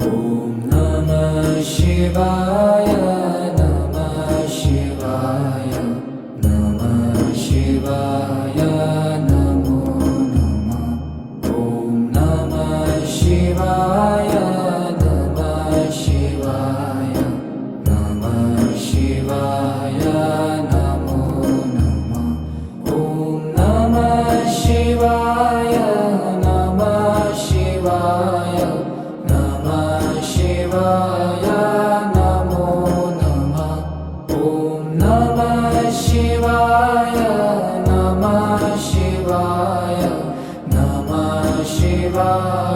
ॐ नमः शिवाय नमः शिवाय नमः शिवाय नमो नमः। ॐ नमः शिवाय नमः शिवाय नमः शिवाय नमो नमः। ॐ नमः शिवाय नमः शिवाय नमः शिवाय नमो नमः। ॐ नमः शिवाय नमः शिवाय नमः शिवाय